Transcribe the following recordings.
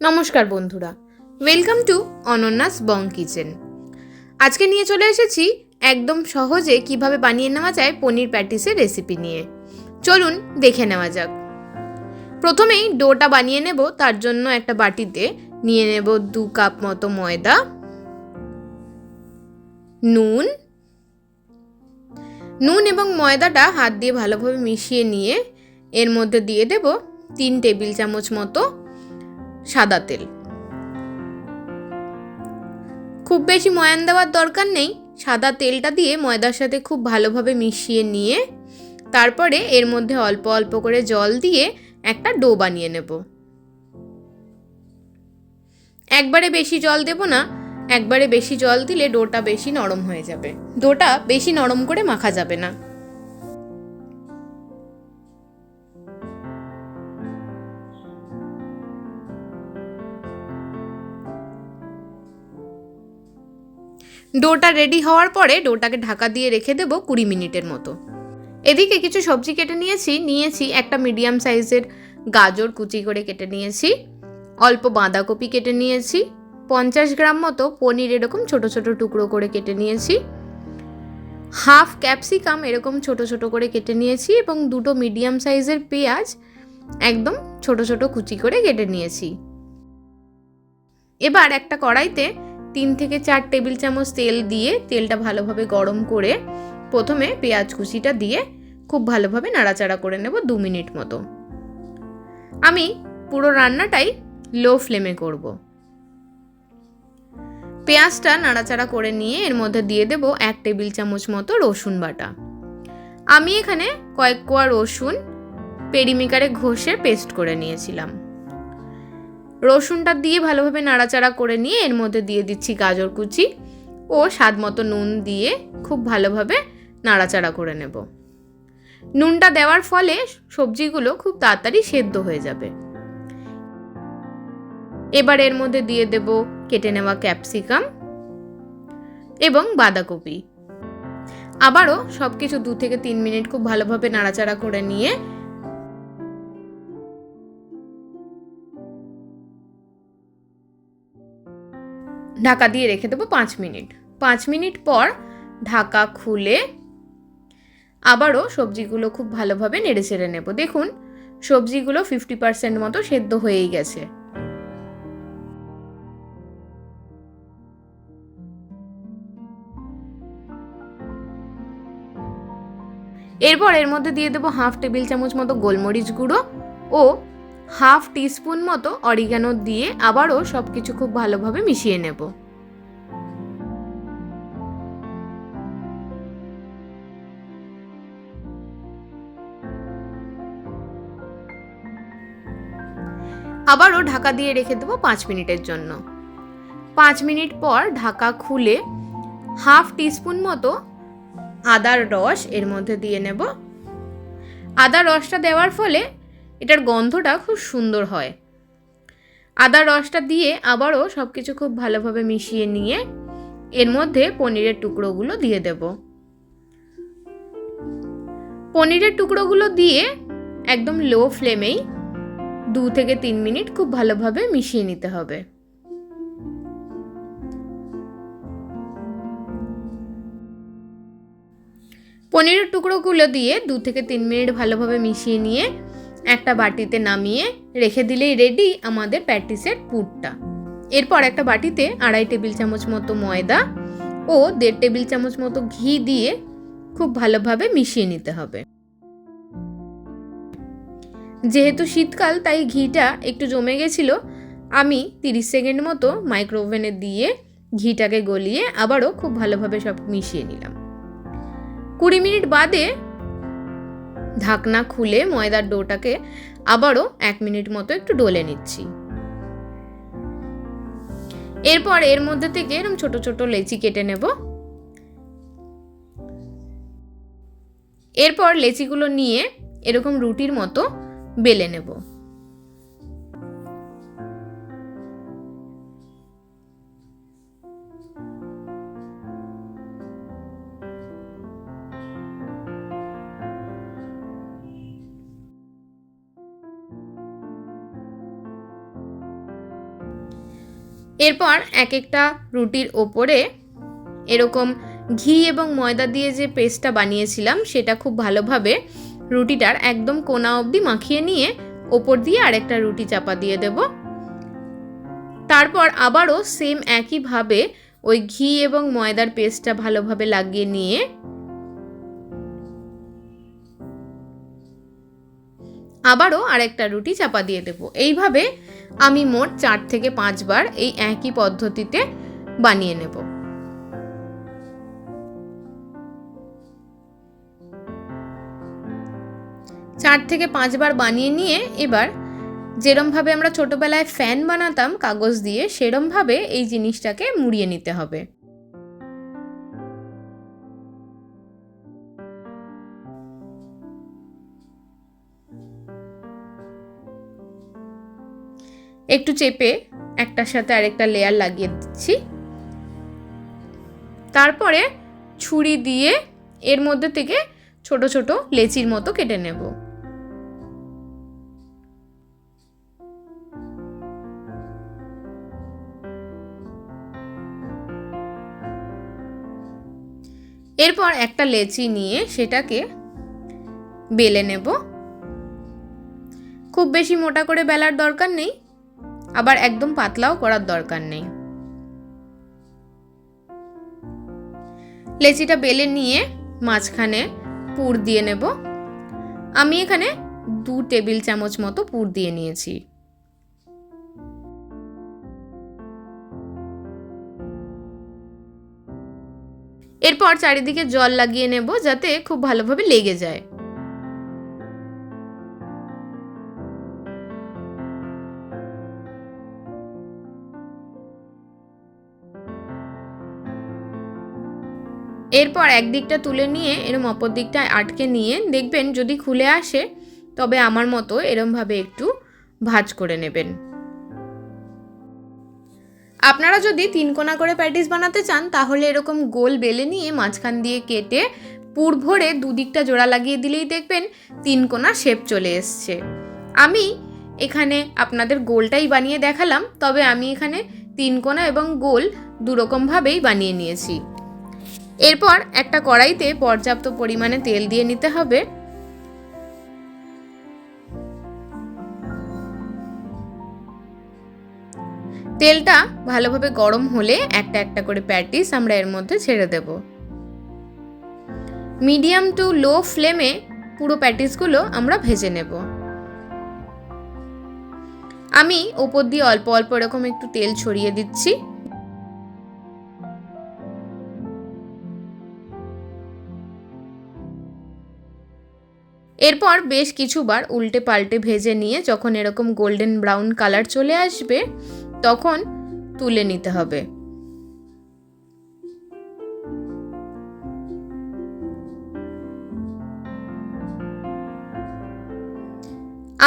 নমস্কার বন্ধুরা, welcome to অনন্যাস Bong kitchen. আজকে নিয়ে চলে এসেছি একদম সহজে কিভাবে বানিয়ে নেওয়া যায় পনির প্যাটিসের রেসিপি নিয়ে। চলুন দেখে নেওয়া যাক। প্রথমেই ডোটা বানিয়ে নেব। তার জন্য একটা বাটিতে নিয়ে নেব 2 কাপ মতো ময়দা, নুন এবং ময়দাটা হাত দিয়ে ভালোভাবে মিশিয়ে নিয়ে এর মধ্যে দিয়ে দেব 3 টেবিল চামচ মতো সাদা তেল। খুব বেশি ময়ান দেওয়ার দরকার নেই। সাদা তেলটা দিয়ে ময়দার সাথে খুব ভালোভাবে মিশিয়ে নিয়ে তারপরে এর মধ্যে অল্প অল্প করে জল দিয়ে একটা ডো বানিয়ে নেব। একবারে বেশি জল দেব না, একবারে বেশি জল দিলে ডোটা বেশি নরম হয়ে যাবে। ডোটা বেশি নরম করে মাখা যাবে না। ডোটা রেডি হওয়ার পরে ডোটাকে ঢাকা দিয়ে রেখে দেব 20 মিনিটের মতো। এদিকে কিছু সবজি কেটে নিয়েছি একটা মিডিয়াম সাইজের গাজর কুচি করে কেটে নিয়েছি, অল্প বাঁধাকপি কেটে নিয়েছি, 50 গ্রাম মতো পনির এরকম ছোট ছোট টুকরো করে কেটে নিয়েছি, হাফ ক্যাপসিকাম এরকম ছোট ছোট করে কেটে নিয়েছি এবং দুটো মিডিয়াম সাইজের পেঁয়াজ একদম ছোট ছোট কুচি করে কেটে নিয়েছি। এবার একটা কড়াইতে 3 থেকে 4 টেবিল চামচ তেল দিয়ে তেলটা ভালোভাবে গরম করে প্রথমে পেঁয়াজ কুচিটা দিয়ে খুব ভালোভাবে নাড়াচাড়া করে নেব 2 মিনিট মতো। আমি পুরো রান্নাটাই লো ফ্লেমে করব। পেঁয়াজটা নাড়াচাড়া করে নিয়ে এর মধ্যে দিয়ে দেব 1 টেবিল চামচ মতো রসুন বাটা। আমি এখানে কয়েক কোয়া রসুন পেরিমিকারে ঘষে পেস্ট করে নিয়েছিলাম। রসুনটা দিয়ে ভালোভাবে নাড়াচাড়া করে নিয়ে এর মধ্যে দিয়ে দিচ্ছি গাজর কুচি ও স্বাদ মতো নুন দিয়ে খুব ভালোভাবে নাড়াচাড়া করে নেব। নুনটা দেওয়ার ফলে সবজিগুলো খুব তাড়াতাড়ি সেদ্ধ হয়ে যাবে। এবার এর মধ্যে দিয়ে দেব কেটে নেওয়া ক্যাপসিকাম এবং বাঁধাকপি। আবারও সব কিছু 2 থেকে 3 মিনিট খুব ভালোভাবে নাড়াচাড়া করে নিয়ে ঢাকা দিয়ে রেখে দেবো 5 মিনিট। 5 মিনিট পর ঢাকা খুলে আবারও সবজিগুলো খুব ভালোভাবে নেড়ে চেড়ে নেব। দেখুন সবজিগুলো 50% মতো সেদ্ধ হয়েই গেছে। এরপর এর মধ্যে দিয়ে দেবো হাফ টেবিল চামচ মতো গোলমরিচ গুঁড়ো ও হাফ টিস্পুন মতো অরিগানো দিয়ে আবারও সব কিছু খুব ভালোভাবে মিশিয়ে নেব। আবারও ঢাকা দিয়ে রেখে দেবো 5 মিনিটের জন্য। 5 মিনিট পর ঢাকা খুলে হাফ টিস্পুন মতো আদার রস এর মধ্যে দিয়ে নেব। আদার রসটা দেওয়ার ফলে এটার গন্ধটা খুব সুন্দর হয়। আদার রসটা দিয়ে আবারও সব কিছু খুব ভালোভাবে মিশিয়ে নিয়ে এর মধ্যে পনিরের টুকরোগুলো দিয়ে দেব। পনিরের টুকরোগুলো দিয়ে একদম লো ফ্লেমেই 2 থেকে 3 মিনিট খুব ভালোভাবে মিশিয়ে নিতে হবে। পনিরের টুকরোগুলো দিয়ে 2 থেকে 3 মিনিট ভালোভাবে মিশিয়ে নিয়ে একটা বাটিতে নামিয়ে রেখে দিলেই রেডি আমাদের প্যাটিসের পুরটা। এরপর একটা বাটিতে 2.5 টেবিল চামচ মতো ময়দা ও 1.5 টেবিল চামচ মতো ঘি দিয়ে খুব ভালোভাবে মিশিয়ে নিতে হবে। যেহেতু শীতকাল তাই ঘিটা একটু জমে গেছিল, আমি 30 সেকেন্ড মতো মাইক্রোওভেনে দিয়ে ঘিটাকে গলিয়ে আবারও খুব ভালোভাবে সব মিশিয়ে নিলাম। 20 মিনিট বাদে ঢাকনা খুলে ময়দার ডোটাকে আবারও 1 মিনিট মতো একটু ডলে নিচ্ছি। এরপর এর মধ্যে থেকে এরকম ছোট ছোট লেচি কেটে নেব। এরপর লেচিগুলো নিয়ে এরকম রুটির মতো বেলে নেব। এরপর এক একটা রুটির ওপরে এরকম ঘি এবং ময়দা দিয়ে যে পেস্টটা বানিয়েছিলাম সেটা খুব ভালোভাবে রুটিটার একদম কোনা অবধি মাখিয়ে নিয়ে ওপর দিয়ে আরেকটা রুটি চাপা দিয়ে দেব। তারপর আবারও সেম একইভাবে ওই ঘি এবং ময়দার পেস্টটা ভালোভাবে লাগিয়ে নিয়ে আবারও আরেকটা রুটি চাপা দিয়ে দেব। এইভাবে আমি মোট 4 থেকে 5 বার এই একই পদ্ধতিতে বানিয়ে নেব। চার থেকে 5 বার বানিয়ে নিয়ে এবার যেরমভাবে আমরা ছোটবেলায় ফ্যান বানাতাম কাগজ দিয়ে, সেরমভাবে এই জিনিসটাকে মুড়িয়ে নিতে হবে। একটু চেপে একটার সাথে আরেকটা লেয়ার লাগিয়ে দিচ্ছি। তারপরে ছুরি দিয়ে এর মধ্যে থেকে ছোট ছোট লেচির মতো কেটে নেব। এরপর একটা লেচি নিয়ে সেটাকে বেলে নেব। খুব বেশি মোটা করে বেলার দরকার নেই, আবার একদম পাতলাও করার দরকার নেই। লেচিটা বেলে নিয়ে মাঝখানে পুর দিয়ে নেব। আমি এখানে 2 টেবিল চামচ মতো পুর দিয়ে নিয়েছি। এরপর চারিদিকে জল লাগিয়ে নেব যাতে খুব ভালোভাবে লেগে যায়। এরপর একদিকটা তুলে নিয়ে এরম অপর দিকটা আটকে নিয়ে দেখবেন যদি খুলে আসে তবে আমার মতো এরমভাবে একটু ভাঁজ করে নেবেন। আপনারা যদি 3 কোনা করে প্যাটিস বানাতে চান তাহলে এরকম গোল বেলে নিয়ে মাঝখান দিয়ে কেটে পুর ভরে দুদিকটা জোড়া লাগিয়ে দিলেই দেখবেন 3 কোনা শেপ চলে এসছে। আমি এখানে আপনাদের গোলটাই বানিয়ে দেখালাম, তবে আমি এখানে 3 কোনা এবং গোল দুরকমভাবেই বানিয়ে নিয়েছি। এরপর একটা কড়াইতে পর্যাপ্ত পরিমাণে তেল দিয়ে নিতে হবে। তেলটা ভালোভাবে গরম হলে একটা একটা করে প্যাটিস আমরা এর মধ্যে ছেড়ে দেব। মিডিয়াম টু লো ফ্লেমে পুরো প্যাটিসগুলো আমরা ভেজে নেব। আমি উপর দিয়ে অল্প অল্প এরকম একটু তেল ছড়িয়ে দিচ্ছি। এরপর বেশ কিছুবার উল্টে পাল্টে ভেজে নিয়ে যখন এরকম গোল্ডেন ব্রাউন কালার চলে আসবে তখন তুলে নিতে হবে।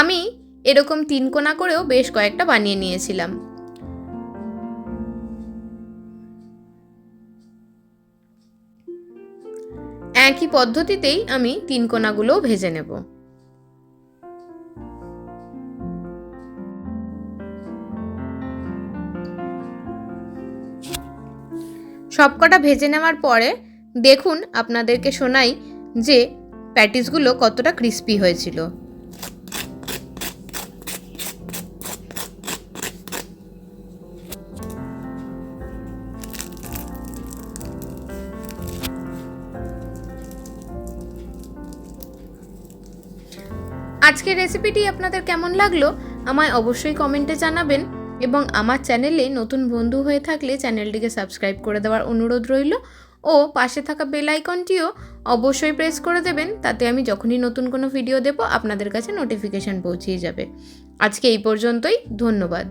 আমি এরকম 3 কোনা করেও বেশ কয়েকটা বানিয়ে নিয়েছিলাম। একই পদ্ধতিতেই আমি 3 কোনাগুলোও ভেজে নেব। সবকটা ভেজে নেওয়ার পরে দেখুন আপনাদেরকে শোনাই যে প্যাটিসগুলো কতটা ক্রিস্পি হয়েছিল। আজকের রেসিপিটি আপনাদের কেমন লাগলো আমায় অবশ্যই কমেন্টে জানাবেন, এবং আমার চ্যানেলে নতুন বন্ধু হয়ে থাকলে চ্যানেলটিকে সাবস্ক্রাইব করে দেওয়ার অনুরোধ রইল ও পাশে থাকা বেল আইকনটিও অবশ্যই প্রেস করে দেবেন, তাতে আমি যখনই নতুন কোনো ভিডিও দেব আপনাদের কাছে নোটিফিকেশান পৌঁছিয়ে যাবে। আজকে এই পর্যন্তই, ধন্যবাদ।